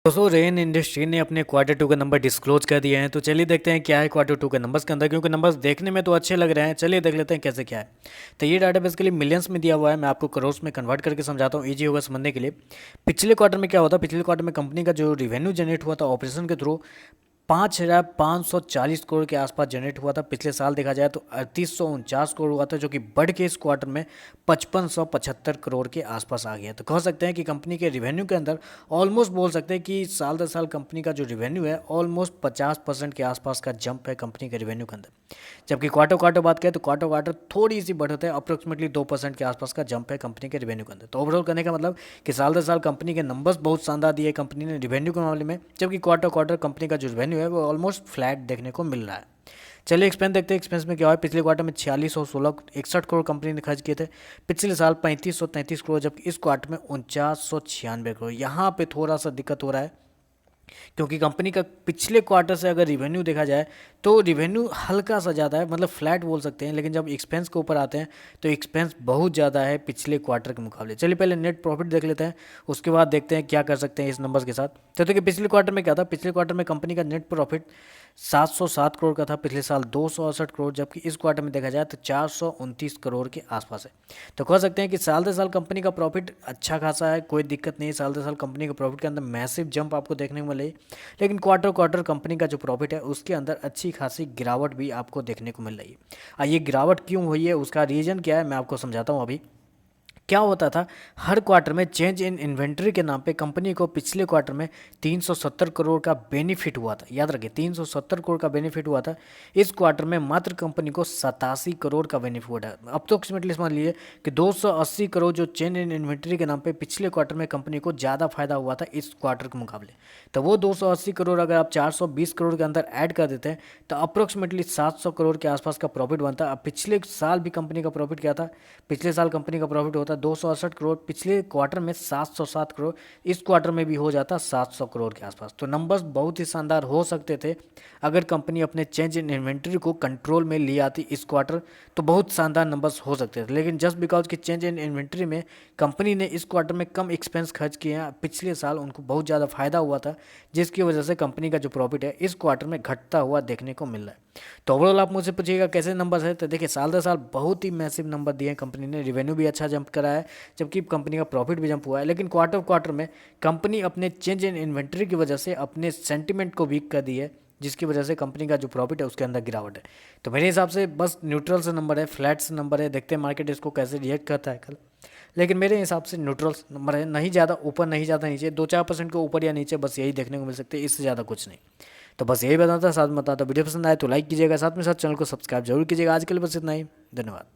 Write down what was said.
दोस्तों rain industry ने अपने क्वार्टर टू का नंबर डिस्क्लोज कर दिए हैं। तो चलिए देखते हैं क्या है क्वार्टर टू के नंबर्स के अंदर, क्योंकि नंबर्स देखने में तो अच्छे लग रहे हैं। चलिए देख लेते हैं कैसे क्या है। तो ये डाटा बेसिकली मिलियंस में दिया हुआ है। मैं आपको करोड़ में कन्वर्ट करके समझाता हूँ, ईजी होगा समझने के लिए। पिछले क्वार्टर में क्या होता है, पिछले क्वार्टर में कंपनी का जो रिवेन्यू जनरेट हुआ था ऑपरेशन के थ्रू 5,540 करोड़ के आसपास जनरेट हुआ था। पिछले साल देखा जाए तो 3849 करोड़ हुआ था, जो कि बढ़ के इस क्वार्टर में 5575 करोड़ के आसपास आ गया। तो कह सकते हैं कि कंपनी के रिवेन्यू के अंदर ऑलमोस्ट बोल सकते हैं कि साल दर साल कंपनी का जो रिवेन्यू है ऑलमोस्ट 50% के आसपास का जंप है कंपनी के रिवेन्यू के अंदर। जबकि क्वार्टर क्वार्टर बात करें तो क्वार्टर क्वार्टर थोड़ी सी बढ़त है, अप्रोक्सीमेटली 2% के आसपास का जंप है कंपनी के रिवेन्यू के अंदर। तो ओवरऑल करने का मतलब कि साल दर साल कंपनी के नंबर्स बहुत शानदार दिए कंपनी ने रिवेन्यू के मामले में, जबकि क्वार्टर क्वार्टर कंपनी का जो रिवेन्यू है वो ऑलमोस्ट फ्लैट देखने को मिल रहा है। चलिए एक्सपेंस देखते हैं। एक्सपेंस में क्या है, पिछले क्वार्टर में 4661 करोड़ कंपनी ने खर्च किए थे। पिछले साल 3533 करोड़, जबकि इस क्वार्टर में 4996 करोड़। यहाँ पे थोड़ा सा दिक्कत हो रहा है, क्योंकि कंपनी का पिछले क्वार्टर से अगर रिवेन्यू देखा जाए तो रिवेन्यू हल्का सा ज़्यादा है, मतलब फ्लैट बोल सकते हैं। लेकिन जब एक्सपेंस के ऊपर आते हैं तो एक्सपेंस बहुत ज़्यादा है पिछले क्वार्टर के मुकाबले। चलिए पहले नेट प्रॉफिट देख लेते हैं, उसके बाद देखते हैं क्या कर सकते हैं इस नंबर्स के साथ। तो देखिए पिछले क्वार्टर में क्या था, पिछले क्वार्टर में कंपनी का नेट प्रॉफिट 707 करोड़ का था। पिछले साल 268 करोड़, जबकि इस क्वार्टर में देखा जाए तो 429 करोड़ के आसपास है। तो कह सकते हैं कि साल दर साल कंपनी का प्रॉफिट अच्छा खासा है, कोई दिक्कत नहीं है। साल दर साल कंपनी के प्रॉफिट के अंदर मैसिव जंप आपको देखने को मिले। लेकिन क्वार्टर क्वार्टर कंपनी का जो प्रॉफिट है उसके अंदर अच्छी खासी गिरावट भी आपको देखने को मिल रही है। ये गिरावट क्यों हुई है, उसका रीज़न क्या है, मैं आपको समझाता हूँ अभी। क्या होता था, हर क्वार्टर में चेंज इन इन्वेंट्री के नाम पे कंपनी को पिछले क्वार्टर में 370 करोड़ का बेनिफिट हुआ था। याद रखिए 370 करोड़ का बेनिफिट हुआ था। इस क्वार्टर में मात्र कंपनी को 87 करोड़ का बेनिफिट हुआ है। अप्रोक्सीमेटली समझ लीजिए कि 280 करोड़ जो चेंज इन इन्वेंट्री के नाम पे पिछले क्वार्टर में कंपनी को ज़्यादा फायदा हुआ था इस क्वार्टर के मुकाबले। तो वो 280 करोड़ अगर आप 420 करोड़ के अंदर ऐड कर देते हैं तो अप्रोक्सीमेटली 700 करोड़ के आसपास का प्रॉफिट बनता है। अब पिछले साल भी कंपनी का प्रॉफिट क्या था, पिछले साल कंपनी का प्रॉफिट होता 268 करोड़, पिछले क्वार्टर में 707 करोड़, इस क्वार्टर में भी हो जाता 700 करोड़ के आसपास। तो नंबर्स बहुत ही शानदार हो सकते थे अगर कंपनी अपने चेंज इन इन्वेंट्री को कंट्रोल में ले आती इस क्वार्टर, तो बहुत शानदार नंबर्स हो सकते थे। लेकिन जस्ट बिकॉज कि चेंज इन इन्वेंट्री में कंपनी ने इस क्वार्टर में कम एक्सपेंस खर्च किए हैं, पिछले साल उनको बहुत ज़्यादा फायदा हुआ था, जिसकी वजह से कंपनी का जो प्रॉफिट है इस क्वार्टर में घटता हुआ देखने को मिल रहा है। तो ओवरऑल आप मुझसे पूछिएगा कैसे नंबर्स है, तो देखिए साल दर साल बहुत ही मैसिव नंबर दिए हैं कंपनी ने। रिवेन्यू भी अच्छा जंप करा है, जबकि कंपनी का प्रॉफिट भी जंप हुआ है। लेकिन क्वार्टर क्वार्टर में कंपनी अपने चेंज इन इन्वेंट्री की वजह से अपने सेंटिमेंट को वीक कर दी है, जिसकी वजह से कंपनी का जो प्रॉफिट है उसके अंदर गिरावट है। तो मेरे हिसाब से बस न्यूट्रल से नंबर है, फ्लैट से नंबर है। देखते हैं मार्केट इसको कैसे रिएक्ट करता है कल। लेकिन मेरे हिसाब से न्यूट्रल नंबर है, नहीं ज़्यादा ऊपर नहीं ज़्यादा नीचे, 2-4% के ऊपर या नीचे बस यही देखने को मिल सकते हैं, इससे ज़्यादा कुछ नहीं। तो बस यही बताता, साथ में बताता। वीडियो पसंद आए तो लाइक कीजिएगा, साथ में साथ चैनल को सब्सक्राइब जरूर कीजिएगा। आज के लिए बस इतना ही, धन्यवाद।